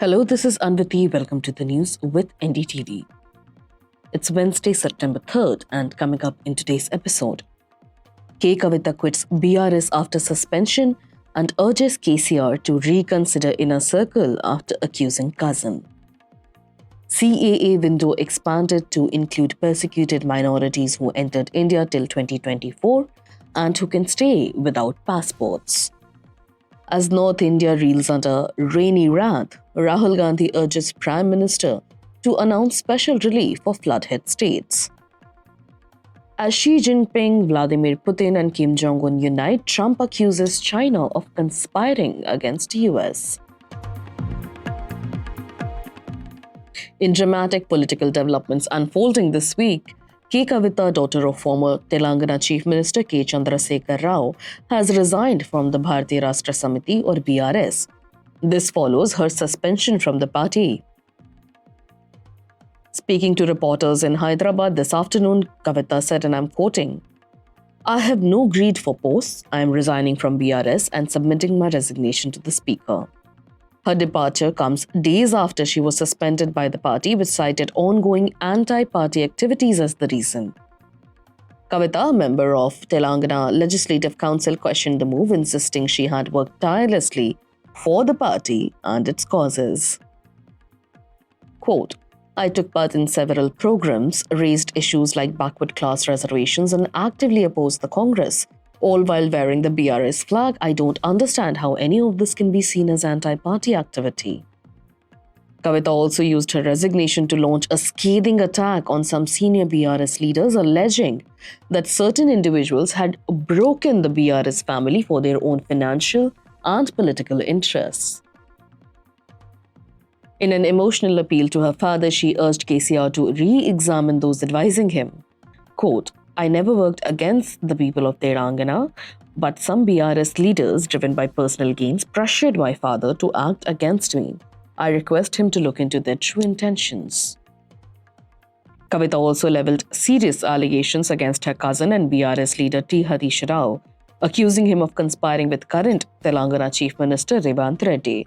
Hello, this is Anvati. Welcome to the news with NDTV. It's Wednesday, September 3rd, and coming up in today's episode, Kavitha quits BRS after suspension and urges KCR to reconsider inner circle after accusing cousin. CAA window expanded to include persecuted minorities who entered India till 2024 and who can stay without passports. As North India reels under rainy wrath, Rahul Gandhi urges Prime Minister to announce special relief for flood-hit states. As Xi Jinping, Vladimir Putin and Jong Un Unite, Trump accuses China of conspiring against US. In dramatic political developments unfolding this week, Kavitha, daughter of former Telangana Chief Minister K. Chandrasekhar Rao, has resigned from the Bharatiya Rashtra Samiti or BRS. This follows her suspension from the party. Speaking to reporters in Hyderabad this afternoon, Kavitha said, and I'm quoting, "I have no greed for posts. I am resigning from BRS and submitting my resignation to the Speaker." Her departure comes days after she was suspended by the party, which cited ongoing anti-party activities as the reason. Kavita, a member of Telangana Legislative Council, questioned the move, insisting she had worked tirelessly for the party and its causes. Quote, "I took part in several programs, raised issues like backward class reservations and actively opposed the Congress. All while wearing the BRS flag, I don't understand how any of this can be seen as anti-party activity." Kavita also used her resignation to launch a scathing attack on some senior BRS leaders, alleging that certain individuals had broken the BRS family for their own financial and political interests. In an emotional appeal to her father, she urged KCR to re-examine those advising him. Quote, "I never worked against the people of Telangana, but some BRS leaders, driven by personal gains, pressured my father to act against me. I request him to look into their true intentions." Kavita also leveled serious allegations against her cousin and BRS leader T. Harish Rao, accusing him of conspiring with current Telangana Chief Minister Revanth Reddy.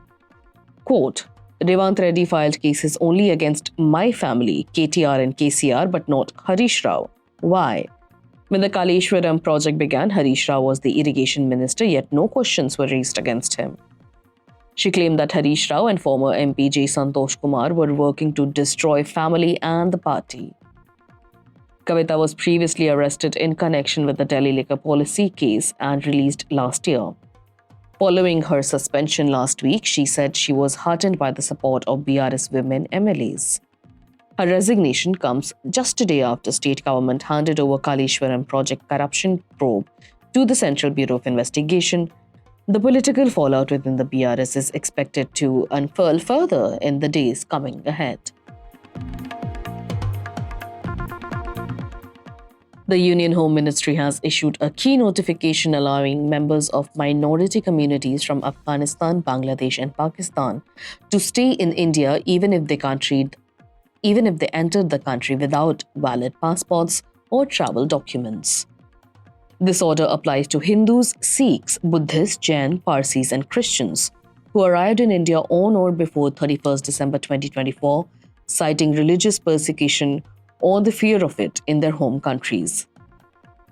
Quote, "Revanth Reddy filed cases only against my family, KTR and KCR, but not Harish Rao. Why? When the Kaleshwaram project began, Harish Rao was the irrigation minister, yet no questions were raised against him." She claimed that Harish Rao and former MP J. Santosh Kumar were working to destroy family and the party. Kavita was previously arrested in connection with the Delhi liquor policy case and released last year. Following her suspension last week, she said she was heartened by the support of BRS women MLAs. Her resignation comes just a day after state government handed over Kaleshwaram project corruption probe to the Central Bureau of Investigation. The political fallout within the BRS is expected to unfurl further in the days coming ahead. The Union Home Ministry has issued a key notification allowing members of minority communities from Afghanistan, Bangladesh, and Pakistan to stay in India even if they entered the country without valid passports or travel documents. This order applies to Hindus, Sikhs, Buddhists, Jain, Parsis, and Christians who arrived in India on or before 31st December 2024, citing religious persecution or the fear of it in their home countries.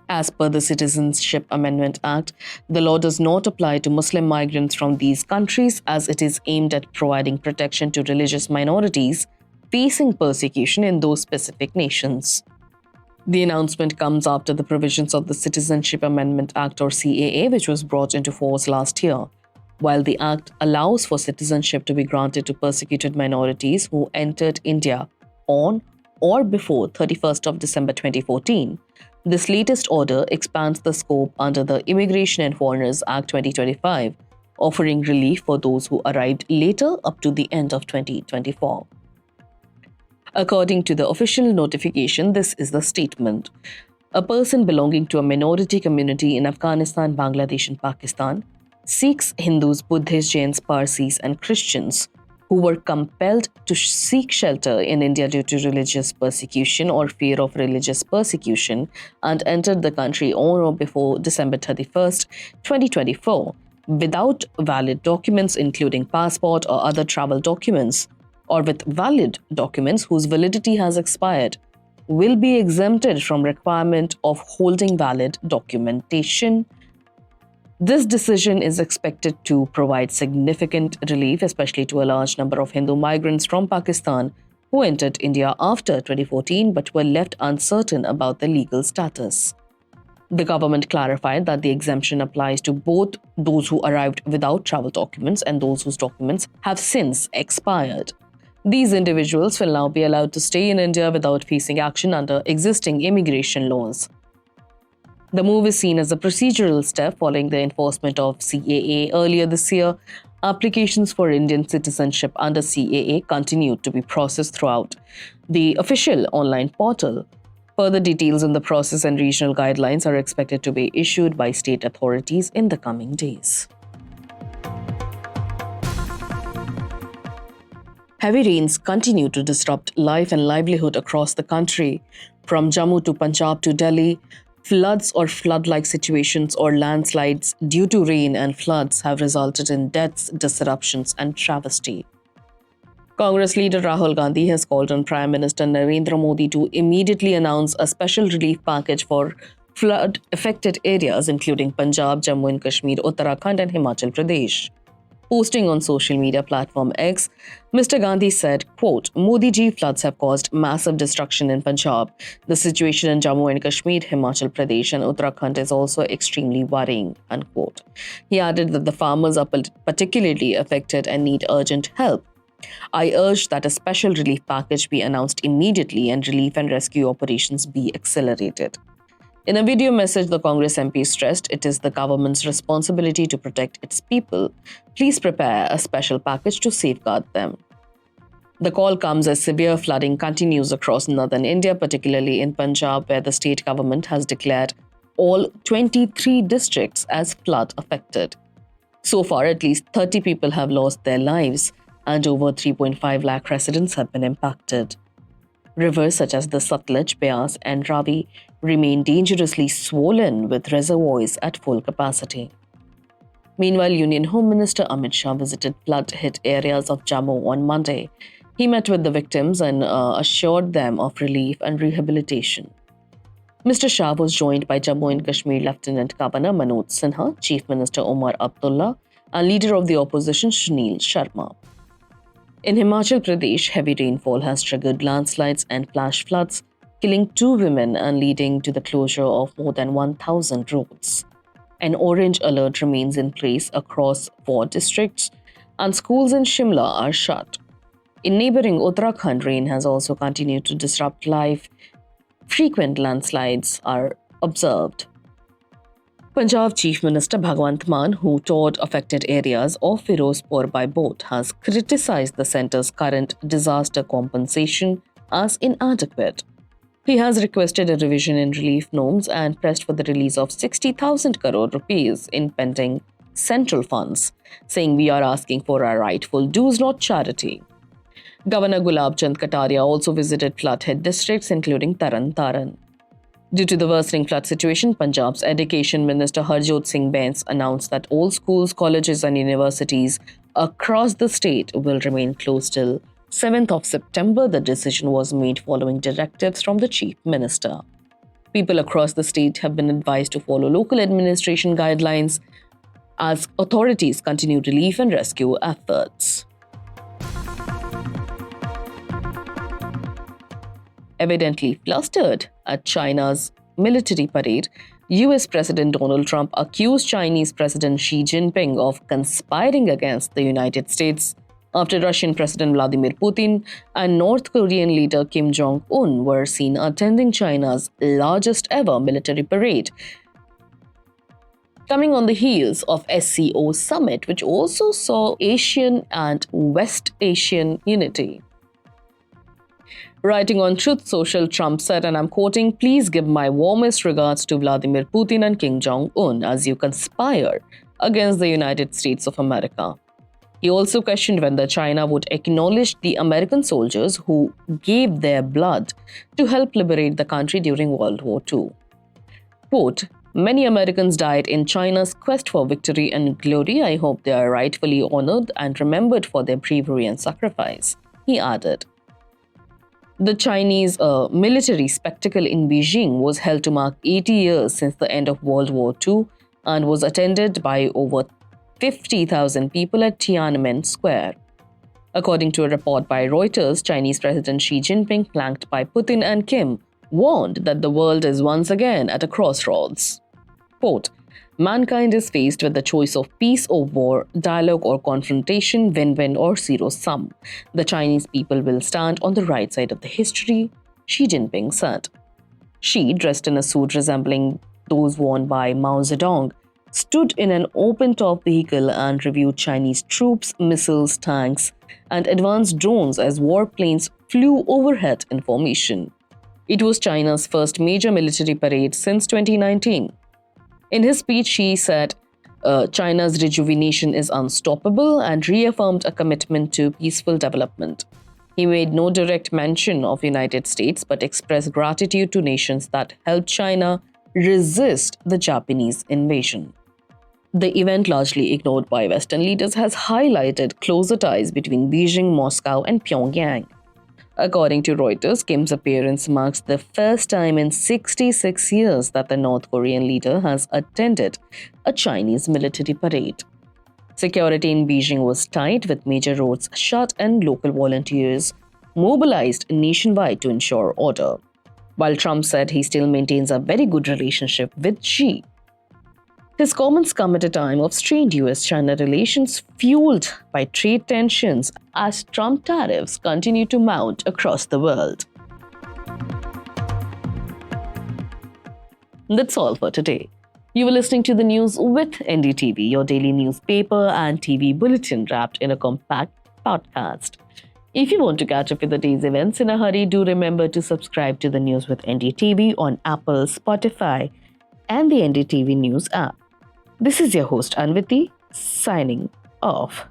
As per the Citizenship Amendment Act, the law does not apply to Muslim migrants from these countries as it is aimed at providing protection to religious minorities facing persecution in those specific nations. The announcement comes after the provisions of the Citizenship Amendment Act or CAA, which was brought into force last year. While the Act allows for citizenship to be granted to persecuted minorities who entered India on or before 31st of December 2014, this latest order expands the scope under the Immigration and Foreigners Act 2025, offering relief for those who arrived later up to the end of 2024. According to the official notification, this is the statement. A person belonging to a minority community in Afghanistan, Bangladesh, and Pakistan, Sikhs, Hindus, Buddhists, Jains, Parsis, and Christians who were compelled to seek shelter in India due to religious persecution or fear of religious persecution and entered the country on or before December 31st, 2024, without valid documents, including passport or other travel documents, or with valid documents whose validity has expired, will be exempted from requirement of holding valid documentation. This decision is expected to provide significant relief, especially to a large number of Hindu migrants from Pakistan who entered India after 2014 but were left uncertain about their legal status. The government clarified that the exemption applies to both those who arrived without travel documents and those whose documents have since expired. These individuals will now be allowed to stay in India without facing action under existing immigration laws. The move is seen as a procedural step following the enforcement of CAA earlier this year. Applications for Indian citizenship under CAA continued to be processed throughout the official online portal. Further details on the process and regional guidelines are expected to be issued by state authorities in the coming days. Heavy rains continue to disrupt life and livelihood across the country. From Jammu to Punjab to Delhi, floods or flood-like situations or landslides due to rain and floods have resulted in deaths, disruptions, and travesty. Congress leader Rahul Gandhi has called on Prime Minister Narendra Modi to immediately announce a special relief package for flood-affected areas including Punjab, Jammu and Kashmir, Uttarakhand, and Himachal Pradesh. Posting on social media platform X, Mr. Gandhi said, quote, Modi ji, floods have caused massive destruction in Punjab. The situation in Jammu and Kashmir, Himachal Pradesh and Uttarakhand is also extremely worrying, unquote. He added that the farmers are particularly affected and need urgent help. I urge that a special relief package be announced immediately and relief and rescue operations be accelerated. In a video message, the Congress MP stressed it is the government's responsibility to protect its people. Please prepare a special package to safeguard them. The call comes as severe flooding continues across northern India, particularly in Punjab, where the state government has declared all 23 districts as flood affected. So far, at least 30 people have lost their lives, and over 3.5 lakh residents have been impacted. Rivers such as the Satluj, Beas, and Ravi remain dangerously swollen with reservoirs at full capacity. Meanwhile, Union Home Minister Amit Shah visited flood-hit areas of Jammu on Monday. He met with the victims and assured them of relief and rehabilitation. Mr. Shah was joined by Jammu and Kashmir Lieutenant Governor Manoj Sinha, Chief Minister Omar Abdullah, and Leader of the Opposition Sunil Sharma. In Himachal Pradesh, heavy rainfall has triggered landslides and flash floods, killing 2 women and leading to the closure of more than 1,000 roads. An orange alert remains in place across 4 districts, and schools in Shimla are shut. In neighboring Uttarakhand, rain has also continued to disrupt life. Frequent landslides are observed. Punjab Chief Minister Bhagwant Mann, who toured affected areas of Firozpur by boat, has criticized the centre's current disaster compensation as inadequate. He has requested a revision in relief norms and pressed for the release of 60,000 crore rupees in pending central funds, saying we are asking for our rightful dues, not charity. Governor Gulab Chand Kataria also visited flood-hit districts including Taran Taran. Due to the worsening flood situation, Punjab's Education Minister Harjot Singh Bains announced that all schools, colleges and universities across the state will remain closed till 7th of September. The decision was made following directives from the Chief Minister. People across the state have been advised to follow local administration guidelines as authorities continue relief and rescue efforts. Evidently flustered at China's military parade, US President Donald Trump accused Chinese President Xi Jinping of conspiring against the United States after Russian President Vladimir Putin and North Korean leader Kim Jong Un were seen attending China's largest ever military parade, coming on the heels of SCO summit, which also saw Asian and West Asian unity. Writing on Truth Social, Trump said, and I'm quoting, "Please give my warmest regards to Vladimir Putin and Kim Jong Un as you conspire against the United States of America." He also questioned whether China would acknowledge the American soldiers who gave their blood to help liberate the country during World War II. Quote, Many Americans died in China's quest for victory and glory. I hope they are rightfully honored and remembered for their bravery and sacrifice, he added. The Chinese military spectacle in Beijing was held to mark 80 years since the end of World War II and was attended by over 50,000 people at Tiananmen Square. According to a report by Reuters, Chinese President Xi Jinping, flanked by Putin and Kim, warned that the world is once again at a crossroads. Quote, mankind is faced with the choice of peace or war, dialogue or confrontation, win-win or zero-sum. The Chinese people will stand on the right side of the history, Xi Jinping said. Xi, dressed in a suit resembling those worn by Mao Zedong, stood in an open-top vehicle and reviewed Chinese troops, missiles, tanks, and advanced drones as warplanes flew overhead in formation. It was China's first major military parade since 2019. In his speech, Xi said China's rejuvenation is unstoppable and reaffirmed a commitment to peaceful development. He made no direct mention of the United States but expressed gratitude to nations that helped China resist the Japanese invasion. The event, largely ignored by Western leaders, has highlighted closer ties between Beijing, Moscow, and Pyongyang. According to Reuters, Kim's appearance marks the first time in 66 years that the North Korean leader has attended a Chinese military parade. Security in Beijing was tight, with major roads shut and local volunteers mobilized nationwide to ensure order. While Trump said he still maintains a very good relationship with Xi, his comments come at a time of strained US-China relations fueled by trade tensions as Trump tariffs continue to mount across the world. That's all for today. You were listening to the news with NDTV, your daily newspaper and TV bulletin wrapped in a compact podcast. If you want to catch up with the day's events in a hurry, do remember to subscribe to the News with NDTV on Apple, Spotify, and the NDTV News app. This is your host Anviti, signing off.